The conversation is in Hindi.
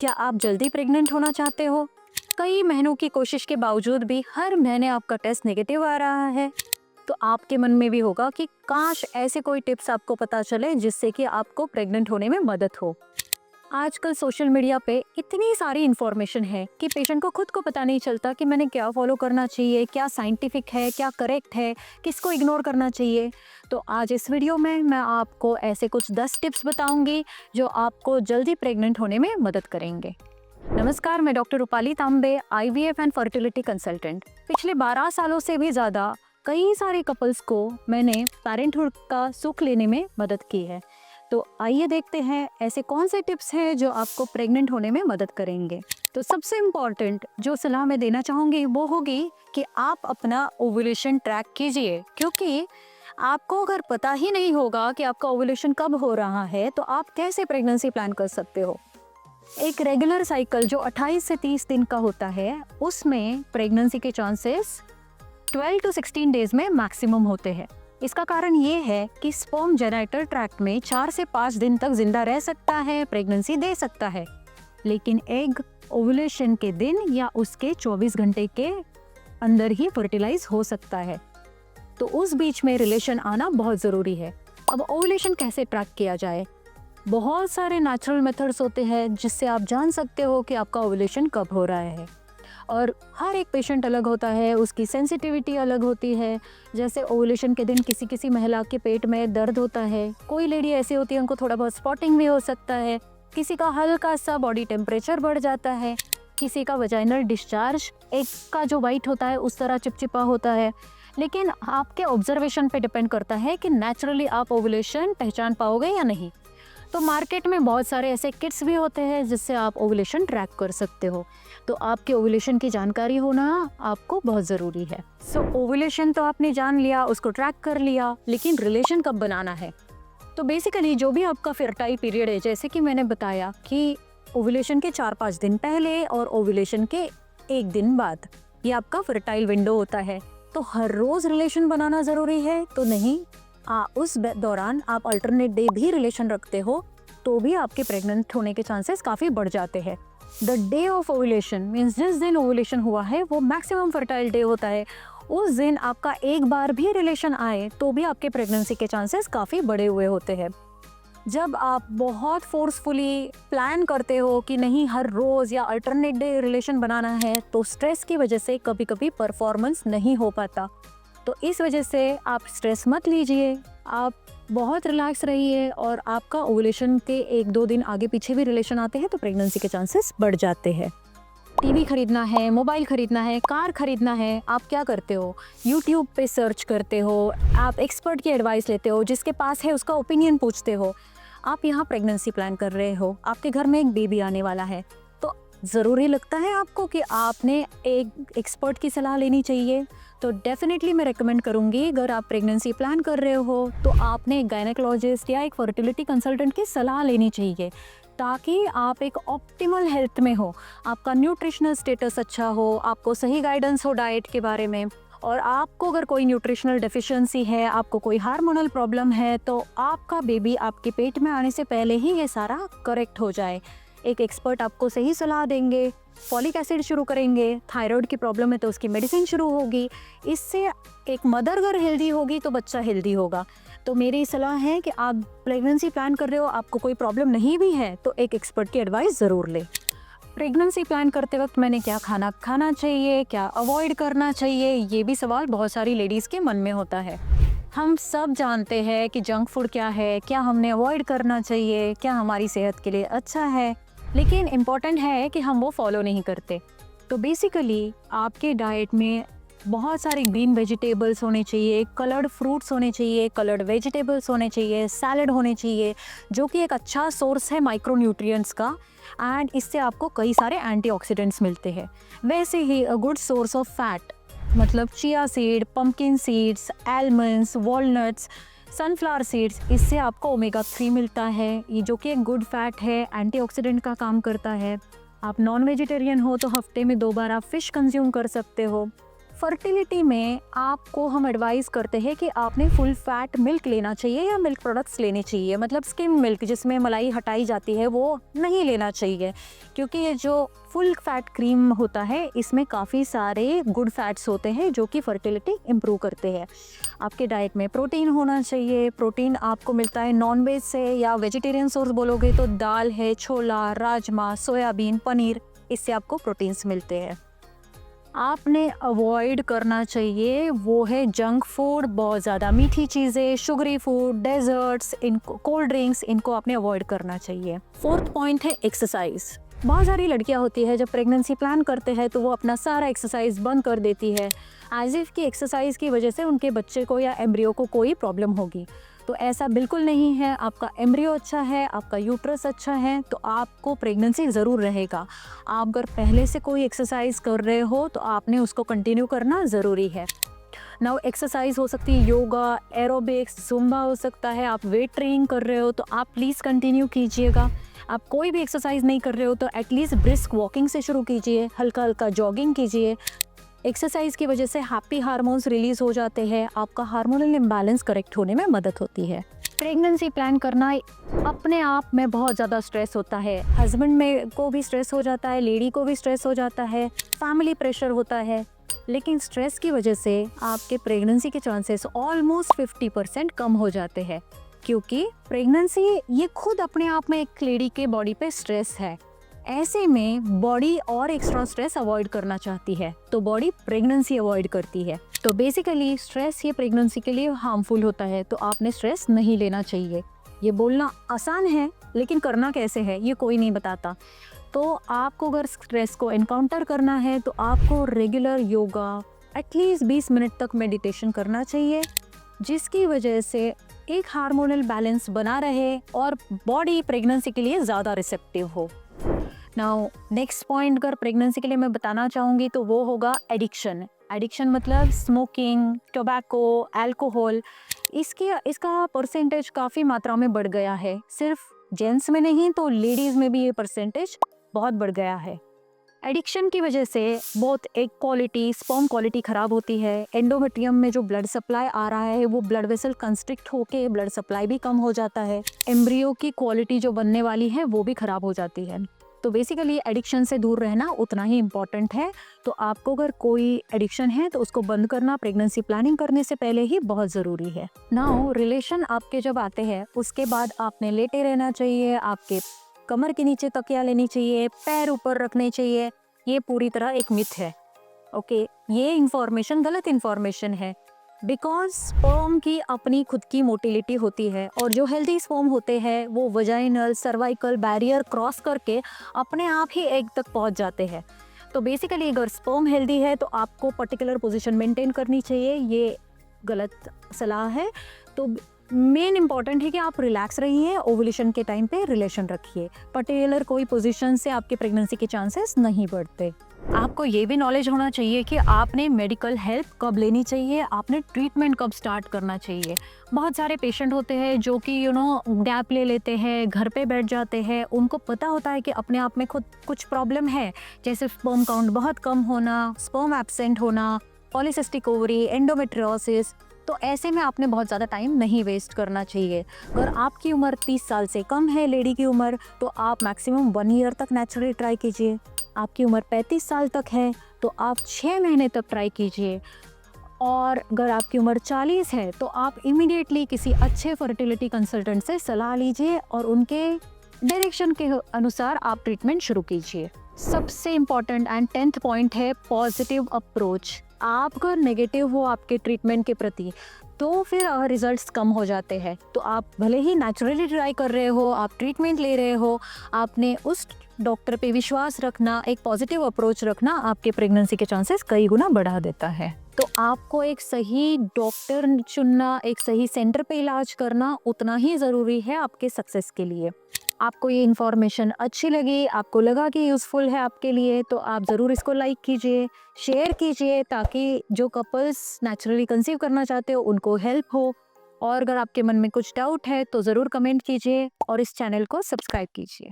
क्या आप जल्दी प्रेग्नेंट होना चाहते हो? कई महीनों की कोशिश के बावजूद भी हर महीने आपका टेस्ट नेगेटिव आ रहा है। तो आपके मन में भी होगा कि काश ऐसे कोई टिप्स आपको पता चले जिससे कि आपको प्रेग्नेंट होने में मदद हो। आजकल सोशल मीडिया पे इतनी सारी इंफॉर्मेशन है कि पेशेंट को खुद को पता नहीं चलता कि मैंने क्या फॉलो करना चाहिए, क्या साइंटिफिक है, क्या करेक्ट है, किसको इग्नोर करना चाहिए। तो आज इस वीडियो में मैं आपको ऐसे कुछ 10 टिप्स बताऊंगी जो आपको जल्दी प्रेग्नेंट होने में मदद करेंगे। नमस्कार, मैं डॉक्टर रूपाली तांबे, आईवीएफ एंड फर्टिलिटी कंसल्टेंट। पिछले 12 सालों से भी ज़्यादा कई सारे कपल्स को मैंने पेरेंटहुड का सुख लेने में मदद की है। तो आइए देखते हैं ऐसे कौन से टिप्स हैं जो आपको प्रेग्नेंट होने में मदद करेंगे। तो सबसे इम्पॉर्टेंट जो सलाह मैं देना चाहूँगी वो होगी कि आप अपना ओव्यूलेशन ट्रैक कीजिए, क्योंकि आपको अगर पता ही नहीं होगा कि आपका ओव्यूलेशन कब हो रहा है तो आप कैसे प्रेगनेंसी प्लान कर सकते हो। एक रेगुलर साइकिल जो 28 से 30 दिन का होता है उसमें प्रेगनेंसी के चांसेस 12 to 16 डेज में मैक्सिमम होते हैं। इसका कारण ये है कि स्पर्म जेनिटल ट्रैक्ट में 4 से 5 दिन तक जिंदा रह सकता है, प्रेगनेंसी दे सकता है, लेकिन एग ओव्यूलेशन के दिन या उसके 24 घंटे के अंदर ही फर्टिलाइज हो सकता है। तो उस बीच में रिलेशन आना बहुत ज़रूरी है। अब ओव्यूलेशन कैसे ट्रैक किया जाए? बहुत सारे नेचुरल मेथड्स होते हैं जिससे आप जान सकते हो कि आपका ओव्यूलेशन कब हो रहा है, और हर एक पेशेंट अलग होता है, उसकी सेंसिटिविटी अलग होती है। जैसे ओव्यूलेशन के दिन किसी किसी महिला के पेट में दर्द होता है, कोई लेडी ऐसी होती है उनको थोड़ा बहुत स्पॉटिंग भी हो सकता है, किसी का हल्का सा बॉडी टेम्परेचर बढ़ जाता है, किसी का वजाइनल डिस्चार्ज एग का जो वाइट होता है उस तरह चिपचिपा होता है। लेकिन आपके ऑब्जर्वेशन पे डिपेंड करता है कि नेचुरली आप ओव्यूलेशन पहचान पाओगे या नहीं। तो मार्केट में बहुत सारे ऐसे किट्स भी होते हैं जिससे आप ओव्यूलेशन ट्रैक कर सकते हो। तो आपके ओव्यूलेशन की जानकारी होना आपको बहुत ज़रूरी है। सो ओव्यूलेशन तो आपने जान लिया, उसको ट्रैक कर लिया, लेकिन रिलेशन कब बनाना है? तो बेसिकली जो भी आपका फर्टाइल पीरियड है, जैसे कि मैंने बताया कि ओव्यूलेशन के 4-5 दिन पहले और ओव्यूलेशन के 1 दिन बाद, ये आपका फर्टाइल विंडो होता है। तो हर रोज़ रिलेशन बनाना ज़रूरी है तो नहीं। उस दौरान आप अल्टरनेट डे भी रिलेशन रखते हो तो भी आपके प्रेग्नेंट होने के चांसेस काफ़ी बढ़ जाते हैं। The day of ovulation means जिस दिन ओव्यूलेशन हुआ है वो मैक्सिमम फर्टाइल डे होता है। उस दिन आपका एक बार भी रिलेशन आए तो भी आपके प्रेगनेंसी के चांसेस काफ़ी बढ़े हुए होते हैं। जब आप बहुत फोर्सफुली प्लान करते हो कि नहीं हर रोज़ या अल्टरनेट डे रिलेशन बनाना है, तो स्ट्रेस की वजह से कभी कभी परफॉर्मेंस नहीं हो पाता। तो इस वजह से आप स्ट्रेस मत लीजिए, आप बहुत रिलैक्स रहिए, और आपका ओव्यूलेशन के 1-2 दिन आगे पीछे भी रिलेशन आते हैं तो प्रेगनेंसी के चांसेस बढ़ जाते हैं। टीवी खरीदना है, मोबाइल खरीदना है, कार खरीदना है, आप क्या करते हो? यूट्यूब पे सर्च करते हो, आप एक्सपर्ट की एडवाइस लेते हो, जिसके पास है उसका ओपिनियन पूछते हो। आप यहाँ प्रेगनेंसी प्लान कर रहे हो, आपके घर में एक बेबी आने वाला है, तो ज़रूरी लगता है आपको कि आपने एक एक्सपर्ट की सलाह लेनी चाहिए। तो डेफिनेटली मैं रेकमेंड करूँगी, अगर आप प्रेगनेंसी प्लान कर रहे हो तो आपने एक गायनेकोलॉजिस्ट या एक फर्टिलिटी कंसल्टेंट की सलाह लेनी चाहिए, ताकि आप एक ऑप्टिमल हेल्थ में हो, आपका न्यूट्रिशनल स्टेटस अच्छा हो, आपको सही गाइडेंस हो डाइट के बारे में, और आपको अगर कोई न्यूट्रिशनल डेफिशिएंसी है, आपको कोई हार्मोनल प्रॉब्लम है, तो आपका बेबी आपके पेट में आने से पहले ही ये सारा करेक्ट हो जाए। एक एक्सपर्ट आपको सही सलाह देंगे, फॉलिक एसिड शुरू करेंगे, थायराइड की प्रॉब्लम है तो उसकी मेडिसिन शुरू होगी। इससे एक मदर अगर हेल्दी होगी तो बच्चा हेल्दी होगा। तो मेरी सलाह है कि आप प्रेगनेंसी प्लान कर रहे हो, आपको कोई प्रॉब्लम नहीं भी है तो एक एक्सपर्ट की एडवाइस ज़रूर लें। प्रेगनेंसी प्लान करते वक्त मैंने क्या खाना खाना चाहिए, क्या अवॉइड करना चाहिए, ये भी सवाल बहुत सारी लेडीज़ के मन में होता है। हम सब जानते हैं कि जंक फूड क्या है, क्या हमने अवॉइड करना चाहिए, क्या हमारी सेहत के लिए अच्छा है, लेकिन इम्पॉर्टेंट है कि हम वो फॉलो नहीं करते। तो बेसिकली आपके डाइट में बहुत सारे ग्रीन वेजिटेबल्स होने चाहिए, कलर्ड फ्रूट्स होने चाहिए, कलर्ड वेजिटेबल्स होने चाहिए, सैलड होने चाहिए, जो कि एक अच्छा सोर्स है माइक्रोन्यूट्रिएंट्स का, एंड इससे आपको कई सारे एंटीऑक्सीडेंट्स मिलते हैं। वैसे ही a good source of fat मतलब chia seed, pumpkin seeds, almonds, walnuts, sunflower seeds, इससे आपको ओमेगा 3 मिलता है, ये जो कि एक गुड फैट है, एंटीऑक्सीडेंट का काम करता है। आप नॉन वेजिटेरियन हो तो हफ्ते में 2 बार आप फ़िश कंज्यूम कर सकते हो। फर्टिलिटी में आपको हम एडवाइस करते हैं कि आपने फुल फैट मिल्क लेना चाहिए या मिल्क प्रोडक्ट्स लेने चाहिए, मतलब स्किम मिल्क जिसमें मलाई हटाई जाती है वो नहीं लेना चाहिए, क्योंकि ये जो फुल फैट क्रीम होता है इसमें काफ़ी सारे गुड फैट्स होते हैं जो कि फर्टिलिटी इम्प्रूव करते हैं। आपके डाइट में प्रोटीन होना चाहिए। प्रोटीन आपको मिलता है नॉन वेज से, या वेजिटेरियन सोर्स बोलोगे तो दाल है, छोला, राजमा, सोयाबीन, पनीर, इससे आपको प्रोटीन्स मिलते हैं। आपने अवॉइड करना चाहिए वो है जंक फूड, बहुत ज़्यादा मीठी चीज़ें, शुगरी फूड, डेजर्ट्स, इनको कोल्ड ड्रिंक्स, इनको आपने अवॉइड करना चाहिए। फोर्थ पॉइंट है एक्सरसाइज। बहुत सारी लड़कियां होती है जब प्रेगनेंसी प्लान करते हैं तो वो अपना सारा एक्सरसाइज बंद कर देती है, एज इफ़ कि एक्सरसाइज की वजह से उनके बच्चे को या एम्ब्रियो को कोई प्रॉब्लम होगी। तो ऐसा बिल्कुल नहीं है। आपका एम्ब्रियो अच्छा है, आपका यूट्रस अच्छा है, तो आपको प्रेगनेंसी ज़रूर रहेगा। आप अगर पहले से कोई एक्सरसाइज कर रहे हो तो आपने उसको कंटिन्यू करना ज़रूरी है। नाउ एक्सरसाइज हो सकती है योगा, एरोबिक्स, जुम्बा हो सकता है। आप वेट ट्रेनिंग कर रहे हो तो आप प्लीज़ कंटिन्यू कीजिएगा। आप कोई भी एक्सरसाइज नहीं कर रहे हो तो एटलीस्ट ब्रिस्क वॉकिंग से शुरू कीजिए, हल्का हल्का जॉगिंग कीजिए। एक्सरसाइज की वजह से हैप्पी हार्मोन्स रिलीज हो जाते हैं, आपका हार्मोनल इम्बैलेंस करेक्ट होने में मदद होती है। प्रेगनेंसी प्लान करना अपने आप में बहुत ज़्यादा स्ट्रेस होता है। हस्बैंड में को भी स्ट्रेस हो जाता है, लेडी को भी स्ट्रेस हो जाता है, फैमिली प्रेशर होता है, लेकिन स्ट्रेस की वजह से आपके प्रेगनेंसी के चांसेस ऑलमोस्ट 50% कम हो जाते हैं, क्योंकि प्रेगनेंसी ये खुद अपने आप में एक लेडी के बॉडी पे स्ट्रेस है। ऐसे में बॉडी और एक्स्ट्रा स्ट्रेस अवॉइड करना चाहती है तो बॉडी प्रेगनेंसी अवॉइड करती है। तो बेसिकली स्ट्रेस ये प्रेगनेंसी के लिए हार्मफुल होता है, तो आपने स्ट्रेस नहीं लेना चाहिए। ये बोलना आसान है लेकिन करना कैसे है ये कोई नहीं बताता। तो आपको अगर स्ट्रेस को एनकाउंटर करना है तो आपको रेगुलर योगा, एटलीस्ट 20 मिनट तक मेडिटेशन करना चाहिए, जिसकी वजह से एक हार्मोनल बैलेंस बना रहे और बॉडी प्रेगनेंसी के लिए ज़्यादा रिसेप्टिव हो। नाउ नेक्स्ट पॉइंट अगर प्रेगनेंसी के लिए मैं बताना चाहूँगी तो वो होगा एडिक्शन। एडिक्शन मतलब स्मोकिंग, टोबैको, अल्कोहल। इसका परसेंटेज काफ़ी मात्रा में बढ़ गया है। सिर्फ जेंट्स में नहीं तो लेडीज़ में भी ये परसेंटेज बहुत बढ़ गया है। एडिक्शन की वजह से बहुत एग क्वालिटी, स्पर्म क्वालिटी ख़राब होती है। एंडोमेट्रियम में जो ब्लड सप्लाई आ रहा है वो ब्लड वेसल कंस्ट्रिक्ट होके ब्लड सप्लाई भी कम हो जाता है। एम्ब्रियो की क्वालिटी जो बनने वाली है वो भी ख़राब हो जाती है। तो बेसिकली एडिक्शन से दूर रहना उतना ही इम्पॉर्टेंट है। तो आपको अगर कोई एडिक्शन है तो उसको बंद करना प्रेगनेंसी प्लानिंग करने से पहले ही बहुत ज़रूरी है। नाउ रिलेशन आपके जब आते हैं उसके बाद आपने लेटे रहना चाहिए, आपके कमर के नीचे तकिया लेनी चाहिए, पैर ऊपर रखने चाहिए। ये पूरी तरह एक मिथ है। ओके, ये इंफॉर्मेशन गलत इंफॉर्मेशन है, बिकॉज स्पर्म की अपनी खुद की मोटिलिटी होती है और जो हेल्दी स्पर्म होते हैं वो वजाइनल सर्वाइकल बैरियर क्रॉस करके अपने आप ही एग तक पहुंच जाते हैं। तो बेसिकली अगर स्पर्म हेल्दी है तो आपको पर्टिकुलर पोजीशन मेंटेन करनी चाहिए, ये गलत सलाह है। तो मेन इंपॉर्टेंट है कि आप रिलैक्स रहिए, ओवुलेशन के टाइम पे रिलेशन रखिए। पर्टिकुलर कोई पोजीशन से आपके प्रेगनेंसी के चांसेस नहीं बढ़ते। आपको ये भी नॉलेज होना चाहिए कि आपने मेडिकल हेल्प कब लेनी चाहिए, आपने ट्रीटमेंट कब स्टार्ट करना चाहिए। बहुत सारे पेशेंट होते हैं जो कि गैप ले लेते हैं, घर पे बैठ जाते हैं। उनको पता होता है कि अपने आप में खुद कुछ प्रॉब्लम है, जैसे स्पर्म काउंट बहुत कम होना, स्पर्म एब्सेंट होना, पॉलीसिस्टिक ओवरी, एंडोमेट्रियोसिस। तो ऐसे में आपने बहुत ज़्यादा टाइम नहीं वेस्ट करना चाहिए। अगर आपकी उम्र 30 साल से कम है, लेडी की उम्र, तो आप मैक्सिमम 1 ईयर तक नेचुरली ट्राई कीजिए। आपकी उम्र 35 साल तक है तो आप 6 महीने तक ट्राई कीजिए। और अगर आपकी उम्र 40 है तो आप इमीडिएटली किसी अच्छे फर्टिलिटी कंसल्टेंट से सलाह लीजिए और उनके डायरेक्शन के अनुसार आप ट्रीटमेंट शुरू कीजिए। सबसे इम्पॉर्टेंट एंड 10th पॉइंट है पॉजिटिव अप्रोच। आप अगर नेगेटिव हो आपके ट्रीटमेंट के प्रति तो फिर रिजल्ट्स कम हो जाते हैं। तो आप भले ही नेचुरली ट्राई कर रहे हो, आप ट्रीटमेंट ले रहे हो, आपने उस डॉक्टर पे विश्वास रखना, एक पॉजिटिव अप्रोच रखना आपके प्रेगनेंसी के चांसेस कई गुना बढ़ा देता है। तो आपको एक सही डॉक्टर चुनना, एक सही सेंटर पे इलाज करना उतना ही ज़रूरी है आपके सक्सेस के लिए। आपको ये इन्फॉर्मेशन अच्छी लगी, आपको लगा कि यूज़फुल है आपके लिए, तो आप ज़रूर इसको लाइक कीजिए, शेयर कीजिए, ताकि जो कपल्स नेचुरली कंसीव करना चाहते हो उनको हेल्प हो। और अगर आपके मन में कुछ डाउट है तो ज़रूर कमेंट कीजिए और इस चैनल को सब्सक्राइब कीजिए।